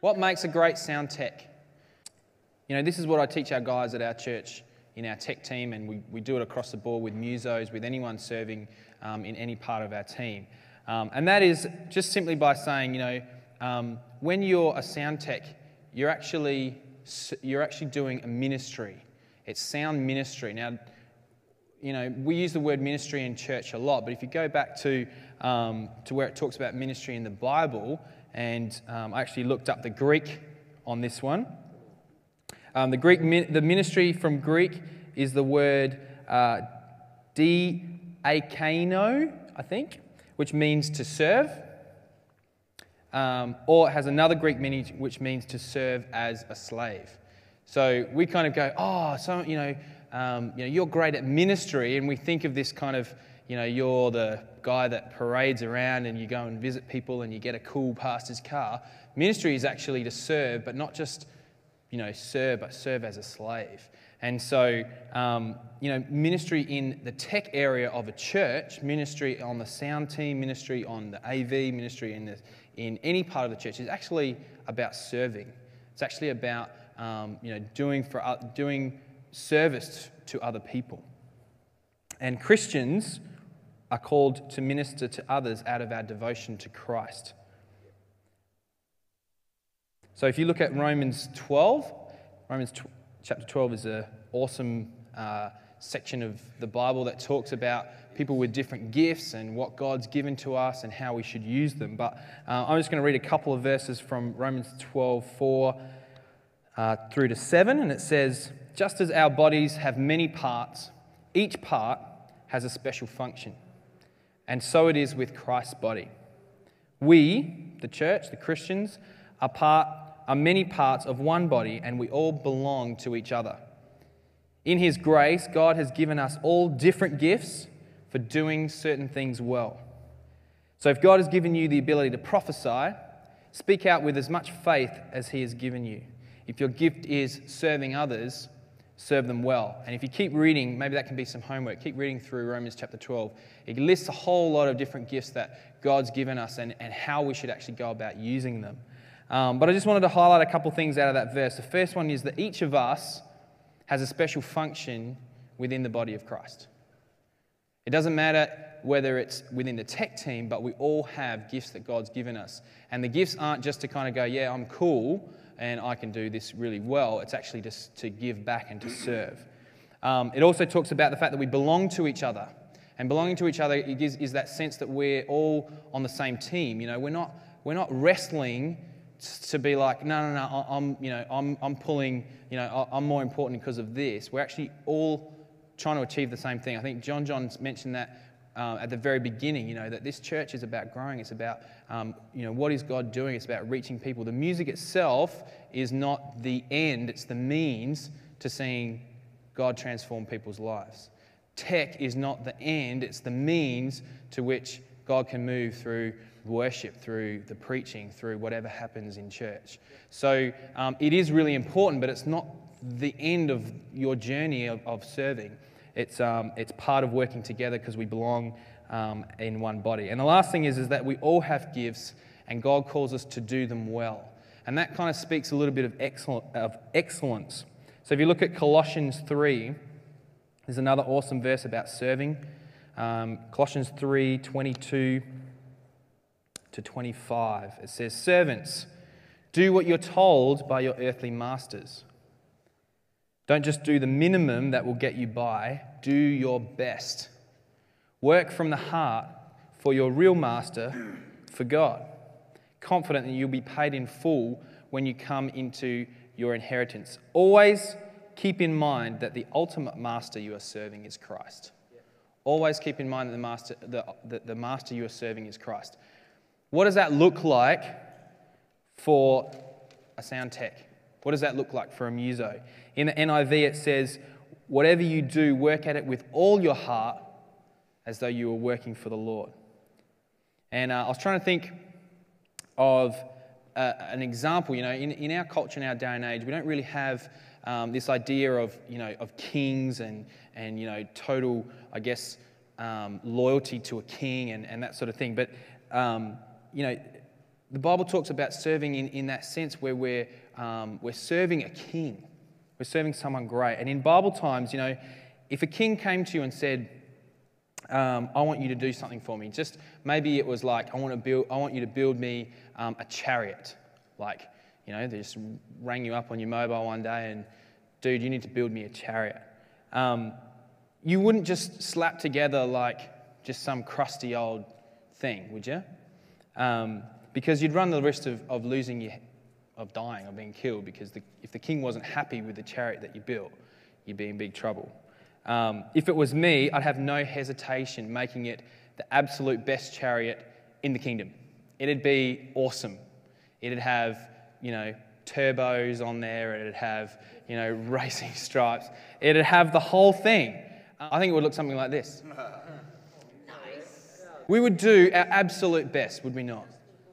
What makes a great sound tech? You know, this is what I teach our guys at our church in our tech team, and we do it across the board with musos, with anyone serving in any part of our team. And that is just simply by saying, you know, when you're a sound tech, you're actually doing a ministry. It's sound ministry. Now, you know, we use the word ministry in church a lot, but if you go back to where it talks about ministry in the Bible, and I actually looked up the Greek on this one. The ministry from Greek is the word diakono, I think, which means to serve, or it has another Greek meaning which means to serve as a slave. So we kind of go, oh, so you're great at ministry, and we think of this kind of, you know, you're the guy that parades around and you go and visit people and you get a cool pastor's car. Ministry is actually to serve, but not just, you know, serve, but serve as a slave. And so, you know, ministry in the tech area of a church, ministry on the sound team, ministry on the AV, ministry in any part of the church is actually about serving. It's actually about, you know, doing service to other people. And Christians are called to minister to others out of our devotion to Christ. So if you look at Romans chapter 12 is an awesome section of the Bible that talks about people with different gifts and what God's given to us and how we should use them. But I'm just going to read a couple of verses from Romans 12:4 through to 7, and it says, "Just as our bodies have many parts, each part has a special function. And so it is with Christ's body. We, the church, the Christians, are many parts of one body, and we all belong to each other. In His grace, God has given us all different gifts for doing certain things well. So if God has given you the ability to prophesy, speak out with as much faith as He has given you. If your gift is serving others, serve them well." And if you keep reading, maybe that can be some homework, keep reading through Romans chapter 12. It lists a whole lot of different gifts that God's given us and how we should actually go about using them. But I just wanted to highlight a couple things out of that verse. The first one is that each of us has a special function within the body of Christ. It doesn't matter whether it's within the tech team, but we all have gifts that God's given us. And the gifts aren't just to kind of go, yeah, I'm cool and I can do this really well. It's actually just to give back and to serve. It also talks about the fact that we belong to each other. And belonging to each other is that sense that we're all on the same team. You know, we're not wrestling to be like, no, I'm pulling, you know, I'm more important because of this. We're actually all trying to achieve the same thing. I think John's mentioned that at the very beginning, you know, that this church is about growing. It's about, you know, what is God doing? It's about reaching people. The music itself is not the end. It's the means to seeing God transform people's lives. Tech is not the end. It's the means to which God can move through worship, through the preaching, through whatever happens in church. So it is really important, but it's not the end of your journey of serving. It's part of working together because we belong in one body. And the last thing is that we all have gifts, and God calls us to do them well. And that kind of speaks a little bit of excellence. So if you look at Colossians 3, there's another awesome verse about serving. Colossians 3, 22 to 25. It says, "Servants, do what you're told by your earthly masters. Don't just do the minimum that will get you by. Do your best. Work from the heart for your real master, for God, confident that you'll be paid in full when you come into your inheritance. Always keep in mind that the ultimate master you are serving is Christ." Always keep in mind that the master you are serving is Christ. What does that look like for a sound tech? What does that look like for a muso? In the NIV it says, "Whatever you do, work at it with all your heart as though you were working for the Lord." And I was trying to think of an example. You know, in our culture, in our day and age, we don't really have this idea of, you know, of kings and you know, total, I guess, loyalty to a king and that sort of thing. But you know, the Bible talks about serving in that sense where we're serving a king. We're serving someone great. And in Bible times, if a king came to you and said, I want you to do something for me, just maybe it was like, I want you to build me a chariot. Like, they just rang you up on your mobile one day and, dude, you need to build me a chariot. You wouldn't just slap together like just some crusty old thing, would you? Because you'd run the risk of losing of dying or being killed, because if the king wasn't happy with the chariot that you built, you'd be in big trouble. If it was me, I'd have no hesitation making it the absolute best chariot in the kingdom. It'd be awesome. It'd have, turbos on there. It'd have, racing stripes. It'd have the whole thing. I think it would look something like this. Nice. We would do our absolute best, would we not?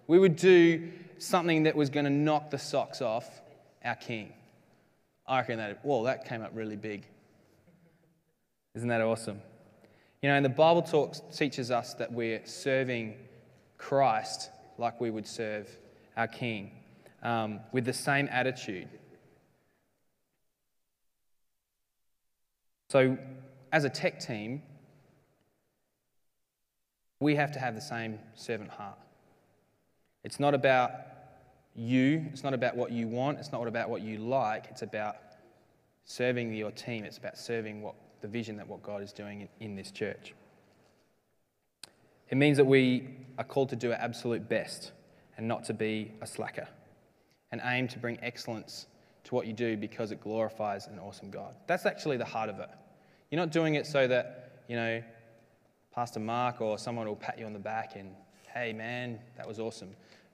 We would do something that was going to knock the socks off our king. I reckon that came up really big. Isn't that awesome? And the Bible teaches us that we're serving Christ like we would serve our king, with the same attitude. So, as a tech team, we have to have the same servant heart. It's not about you. It's not about what you want. It's not about what you like. It's about serving your team. It's about serving the vision that what God is doing in this church. It means that we are called to do our absolute best and not to be a slacker, and aim to bring excellence to what you do because it glorifies an awesome God. That's actually the heart of it. You're not doing it so that, Pastor Mark or someone will pat you on the back and, hey man, that was awesome.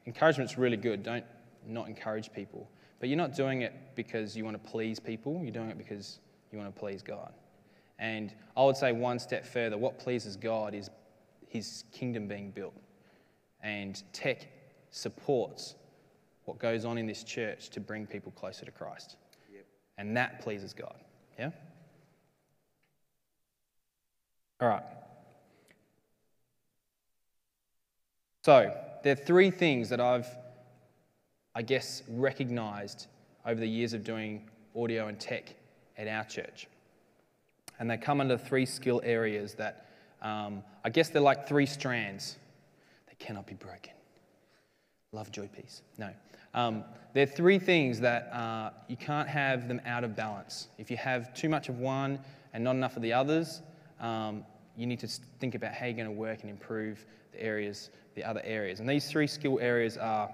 Encouragement's really good. Don't not encourage people. But you're not doing it because you want to please people. You're doing it because you want to please God. And I would say one step further, what pleases God is his kingdom being built. And tech supports what goes on in this church to bring people closer to Christ. Yep. And that pleases God. Yeah? All right. So, there are three things that I've, recognised over the years of doing audio and tech at our church. And they come under three skill areas that, they're like three strands that cannot be broken. Love, joy, peace. No. There are three things that you can't have them out of balance. If you have too much of one and not enough of the others, you need to think about how you're going to work and improve the other areas. And these three skill areas are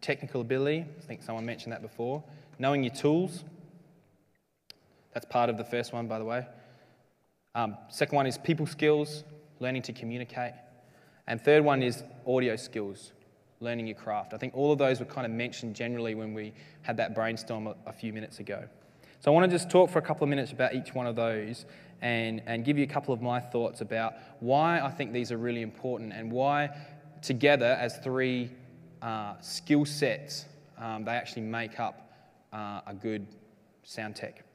technical ability. I think someone mentioned that before. Knowing your tools. That's part of the first one, by the way. Second one is people skills, learning to communicate. And third one is audio skills, learning your craft. I think all of those were kind of mentioned generally when we had that brainstorm a few minutes ago. So I want to just talk for a couple of minutes about each one of those and give you a couple of my thoughts about why I think these are really important and why together as three skill sets, they actually make up a good sound tech.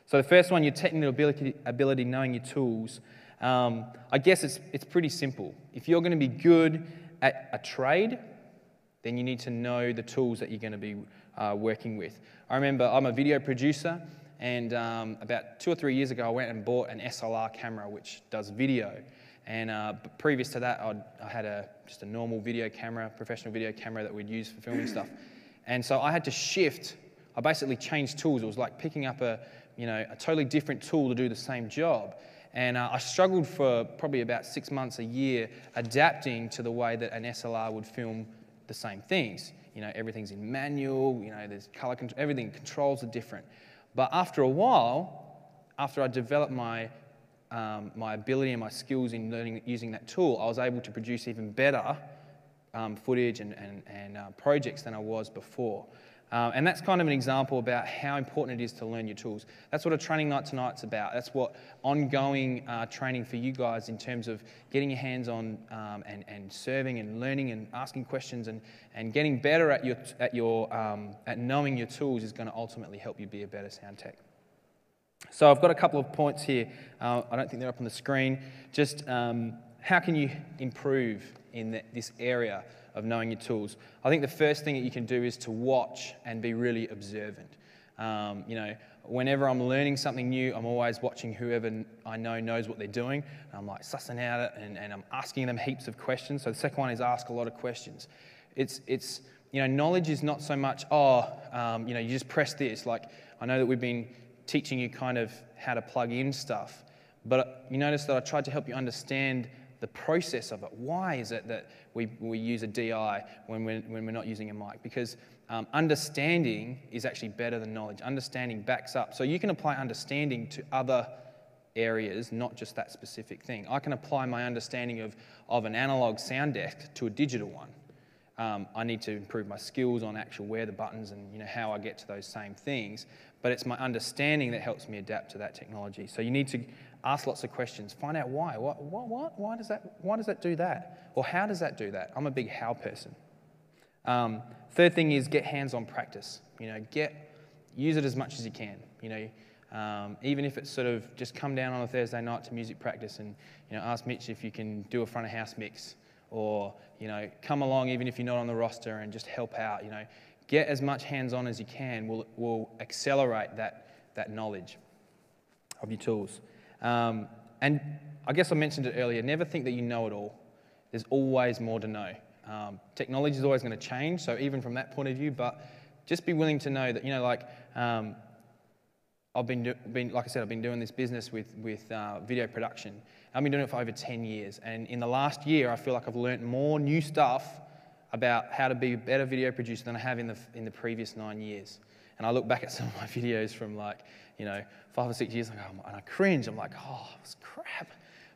So the first one, your technical ability, knowing your tools. It's pretty simple. If you're going to be good at a trade, then you need to know the tools that you're going to be working with. I remember I'm a video producer, and about 2 or 3 years ago, I went and bought an SLR camera, which does video. And but previous to that, I had just a normal video camera, professional video camera that we'd use for filming stuff. And so I had to shift. I basically changed tools. It was like picking up a totally different tool to do the same job. And I struggled for probably about 6 months, a year, adapting to the way that an SLR would film the same things. Everything's in manual, there's color control, everything, controls are different. But after a while, after I developed my ability and my skills in using that tool, I was able to produce even better footage and projects than I was before. And that's kind of an example about how important it is to learn your tools. That's what a training night tonight's about. That's what ongoing training for you guys in terms of getting your hands on and serving and learning and asking questions and getting better at knowing your tools is going to ultimately help you be a better sound tech. So I've got a couple of points here. I don't think they're up on the screen. Just how can you improve in this area of knowing your tools. I think the first thing that you can do is to watch and be really observant. Whenever I'm learning something new, I'm always watching whoever I know knows what they're doing. And I'm like sussing out it, and I'm asking them heaps of questions. So the second one is ask a lot of questions. It's knowledge is not so much, you just press this. Like, I know that we've been teaching you kind of how to plug in stuff, but you notice that I tried to help you understand the process of it. Why is it that we use a DI when we're not using a mic? Because understanding is actually better than knowledge. Understanding backs up. So you can apply understanding to other areas, not just that specific thing. I can apply my understanding of an analog sound desk to a digital one. I need to improve my skills on actual where the buttons and how I get to those same things. But it's my understanding that helps me adapt to that technology. So you need to ask lots of questions. Find out why. What? Why does that do that? Or how does that do that? I'm a big how person. Third thing is get hands-on practice. Use it as much as you can. Even if it's sort of just come down on a Thursday night to music practice and ask Mitch if you can do a front of house mix, or come along even if you're not on the roster and just help out. Get as much hands-on as you can. Will accelerate that knowledge of your tools. And I guess I mentioned it earlier. Never think that you know it all. There's always more to know. Technology is always going to change, so even from that point of view, but just be willing to know that, I've been like I said, I've been doing this business with video production. I've been doing it for over 10 years, and in the last year, I feel like I've learnt more new stuff about how to be a better video producer than I have in the previous 9 years. And I look back at some of my videos from 5 or 6 years ago, and I cringe. I'm like, oh, it was crap.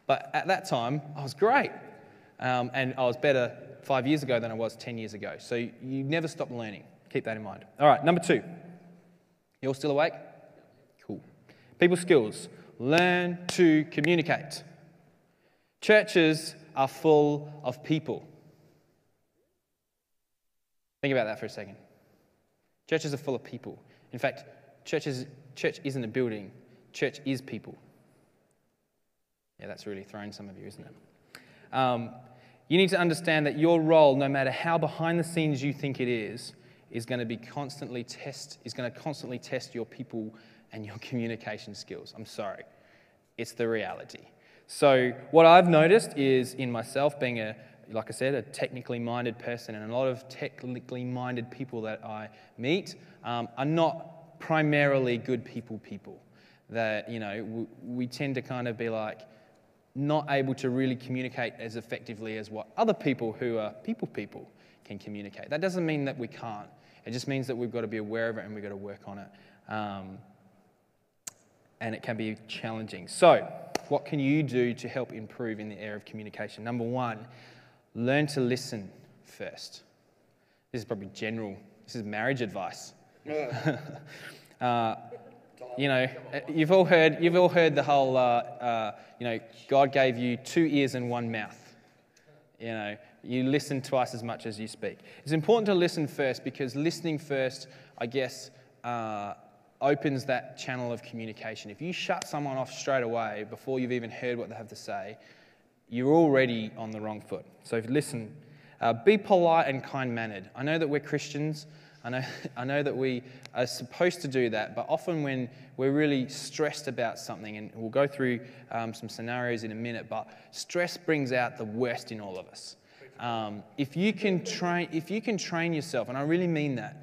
But at that time, I was great. And I was better 5 years ago than I was 10 years ago. So you never stop learning. Keep that in mind. All right, number 2. You all still awake? Cool. People skills. Learn to communicate. Churches are full of people. Think about that for a second. Churches are full of people. In fact, church isn't a building. Church is people. Yeah, that's really thrown some of you, isn't it? You need to understand that your role, no matter how behind the scenes you think it is going to constantly test your people and your communication skills. I'm sorry. It's the reality. So what I've noticed is in myself being like I said, a technically minded person, and a lot of technically minded people that I meet are not primarily good people. That, we tend to kind of be like, not able to really communicate as effectively as what other people who are people can communicate. That doesn't mean that we can't. It just means that we've got to be aware of it and we've got to work on it. And it can be challenging. So, what can you do to help improve in the area of communication? Number 1, learn to listen first. This is probably general. This is marriage advice. You've all heard the whole, God gave you 2 ears and 1 mouth. You listen twice as much as you speak. It's important to listen first, because listening first, I guess, opens that channel of communication. If you shut someone off straight away before you've even heard what they have to say, you're already on the wrong foot. So listen, be polite and kind-mannered. I know that we're Christians. I know that we are supposed to do that, but often when we're really stressed about something, and we'll go through some scenarios in a minute, but stress brings out the worst in all of us. If you can train yourself, and I really mean that,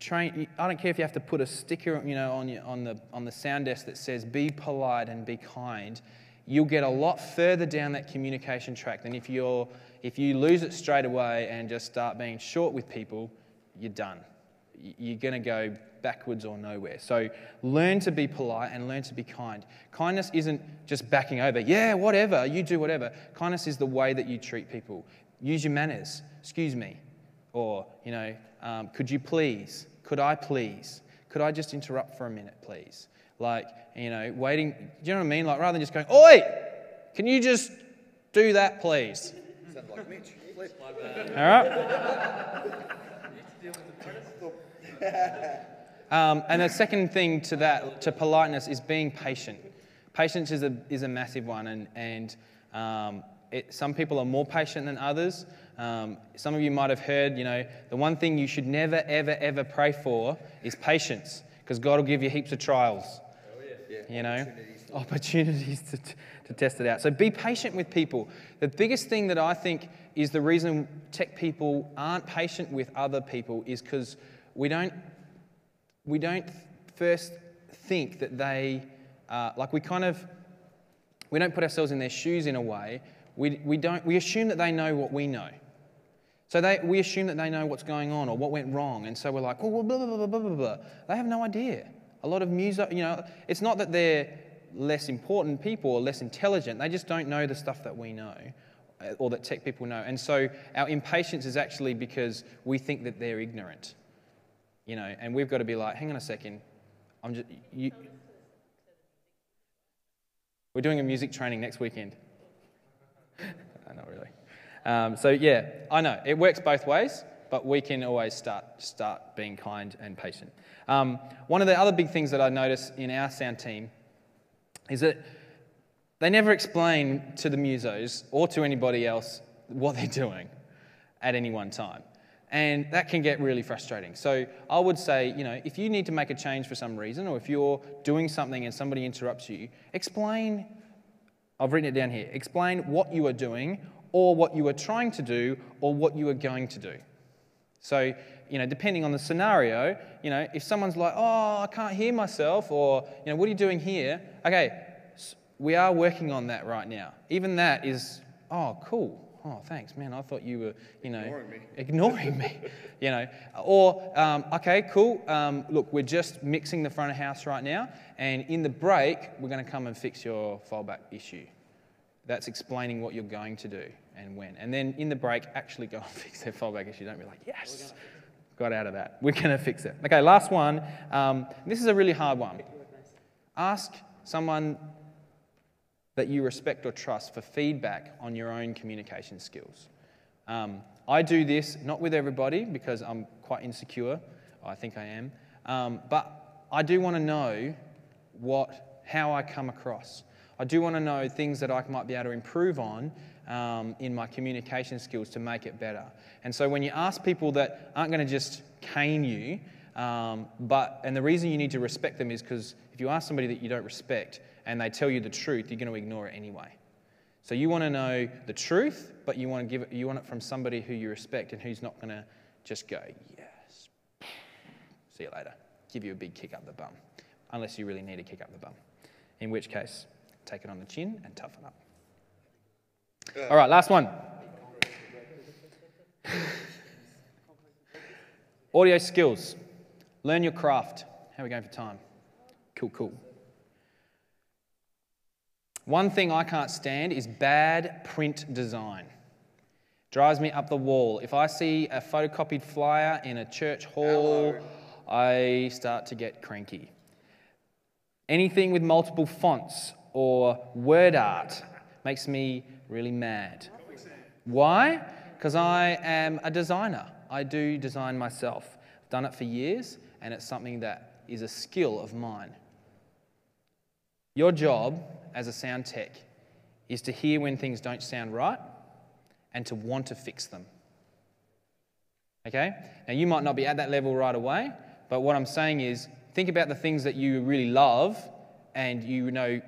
train. I don't care if you have to put a sticker, on the sound desk that says "Be polite and be kind." You'll get a lot further down that communication track than if you lose it straight away and just start being short with people. You're done. You're going to go backwards or nowhere. So learn to be polite and learn to be kind. Kindness isn't just backing over. Yeah, whatever. You do whatever. Kindness is the way that you treat people. Use your manners. Excuse me. Or, could you please? Could I please? Could I just interrupt for a minute, please? Waiting. Do you know what I mean? Rather than just going, "Oi, can you just do that, please?" Sounds like Mitch. All right. And the second thing to politeness is being patient. Patience is a massive one, and Some people are more patient than others. Some of you might have heard, the one thing you should never, ever, ever pray for is patience, because God will give you heaps of trials. Opportunities to test it out. So be patient with people. The biggest thing that I think is the reason tech people aren't patient with other people is because we don't first think that they, we don't put ourselves in their shoes in a way. We assume that they know what we know. So we assume that they know what's going on or what went wrong. And so we're like, oh, well, blah, blah, blah, blah, blah, blah. They have no idea. A lot of music, it's not that they're less important people or less intelligent. They just don't know the stuff that we know or that tech people know. And so our impatience is actually because we think that they're ignorant, and we've got to be like, hang on a second. We're doing a music training next weekend. Not really. So yeah, I know it works both ways, but we can always start being kind and patient. One of the other big things that I notice in our sound team is that they never explain to the musos or to anybody else what they're doing at any one time. And that can get really frustrating. So I would say, if you need to make a change for some reason, or if you're doing something and somebody interrupts you, explain, I've written it down here, explain what you are doing or what you are trying to do or what you are going to do. So, depending on the scenario, if someone's like, oh, I can't hear myself, or, what are you doing here? Okay, we are working on that right now. Even that is, oh, cool. Oh, thanks, man. I thought you were, ignoring me. Or, okay, cool. Look, we're just mixing the front of house right now, and in the break, we're going to come and fix your fallback issue. That's explaining what you're going to do and when. And then in the break, actually go and fix their fallback issue. Don't be like, yes, got out of that. We're going to fix it. Okay, last one. This is a really hard one. Ask someone that you respect or trust for feedback on your own communication skills. I do this, not with everybody, because I'm quite insecure. I think I am. But I do want to know how I come across. I do want to know things that I might be able to improve on in my communication skills to make it better. And so when you ask people that aren't going to just cane you, and the reason you need to respect them is because if you ask somebody that you don't respect and they tell you the truth, you're going to ignore it anyway. So you want to know the truth, but you want it from somebody who you respect and who's not going to just go, yes, see you later, give you a big kick up the bum, unless you really need a kick up the bum, in which case, take it on the chin and toughen up. All right, last one. Audio skills. Learn your craft. How are we going for time? Cool. One thing I can't stand is bad print design. Drives me up the wall. If I see a photocopied flyer in a church hall, I start to get cranky. Anything with multiple fonts or word art makes me really mad. Why? Because I am a designer. I do design myself. I've done it for years, and it's something that is a skill of mine. Your job as a sound tech is to hear when things don't sound right and to want to fix them. Okay? Now, you might not be at that level right away, but what I'm saying is think about the things that you really love and you know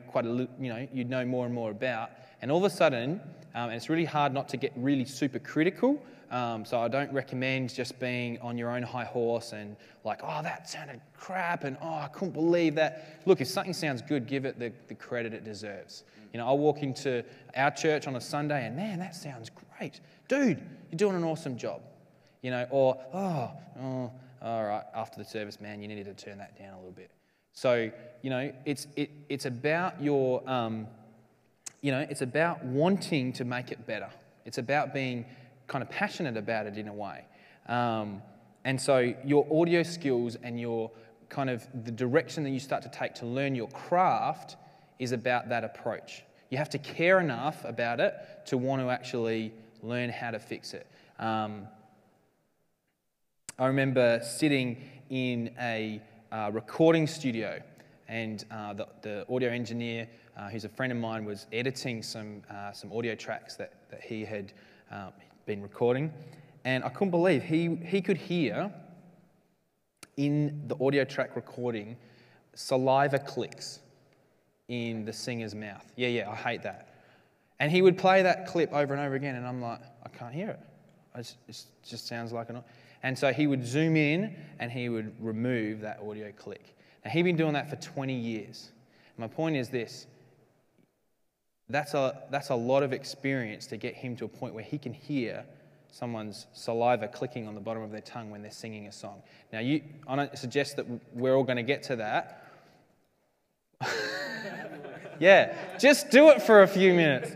you know more and more about, and all of a sudden, and it's really hard not to get really super critical, so I don't recommend just being on your own high horse and like, oh, that sounded crap, and oh, I couldn't believe that. Look, if something sounds good, give it the credit it deserves. I'll walk into our church on a Sunday and, man, that sounds great. Dude, you're doing an awesome job. Or, oh, all right, after the service, man, you needed to turn that down a little bit. So, it's about your, it's about wanting to make it better. It's about being kind of passionate about it in a way. And so your audio skills and your kind of the direction that you start to take to learn your craft is about that approach. You have to care enough about it to want to actually learn how to fix it. I remember sitting in a recording studio and the audio engineer, who's a friend of mine, was editing some audio tracks that he had been recording, and I couldn't believe he could hear in the audio track recording saliva clicks in the singer's mouth. Yeah, I hate that. And he would play that clip over and over again, and I'm like, I can't hear it. It just sounds like an... And so he would zoom in and he would remove that audio click. Now, he'd been doing that for 20 years. My point is this. That's a lot of experience to get him to a point where he can hear someone's saliva clicking on the bottom of their tongue when they're singing a song. Now, I don't suggest that we're all going to get to that. Yeah, just do it for a few minutes.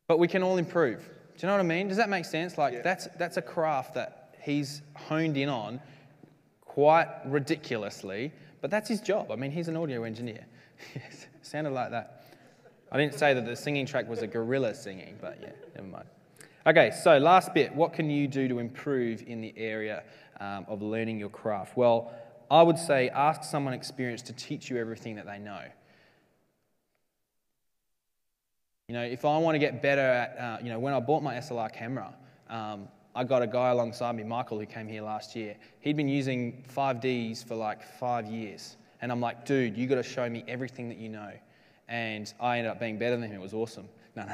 But we can all improve. Do you know what I mean? Does that make sense? Like, yeah. That's a craft that he's honed in on quite ridiculously, but that's his job. I mean, he's an audio engineer. It sounded like that. I didn't say that the singing track was a gorilla singing, but yeah, never mind. Okay, so last bit. What can you do to improve in the area of learning your craft? Well, I would say ask someone experienced to teach you everything that they know. You know, if I want to get better at, when I bought my SLR camera, I got a guy alongside me, Michael, who came here last year. He'd been using 5Ds for like 5 years. And I'm like, dude, you got to show me everything that you know. And I ended up being better than him. It was awesome. No.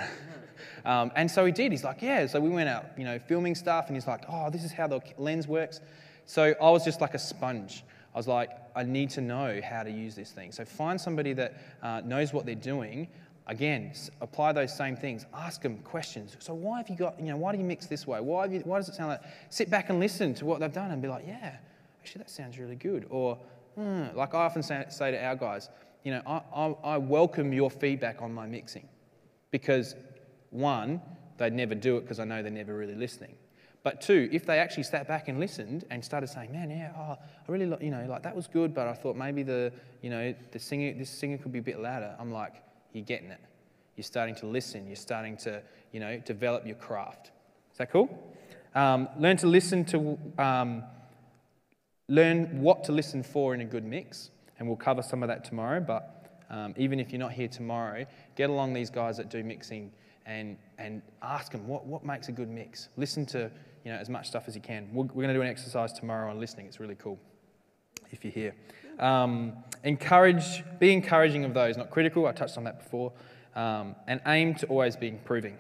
And so he did. He's like, yeah. So we went out, filming stuff. And he's like, oh, this is how the lens works. So I was just like a sponge. I was like, I need to know how to use this thing. So find somebody that knows what they're doing. Again, apply those same things. Ask them questions. So why have you got, why do you mix this way? Why does it sound like... Sit back and listen to what they've done and be like, yeah, actually that sounds really good. Or, like I often say to our guys, I welcome your feedback on my mixing. Because, one, they'd never do it because I know they're never really listening. But two, if they actually sat back and listened and started saying, man, yeah, I really, that was good, but I thought maybe this singer could be a bit louder. I'm like, you're getting it. You're starting to listen. You're starting to, develop your craft. Is that cool? Learn to listen to, learn what to listen for in a good mix, and we'll cover some of that tomorrow. But even if you're not here tomorrow, get along these guys that do mixing and ask them what makes a good mix. Listen to as much stuff as you can. We're going to do an exercise tomorrow on listening. It's really cool if you're here. Be encouraging of those, not critical. I touched on that before. And aim to always be improving.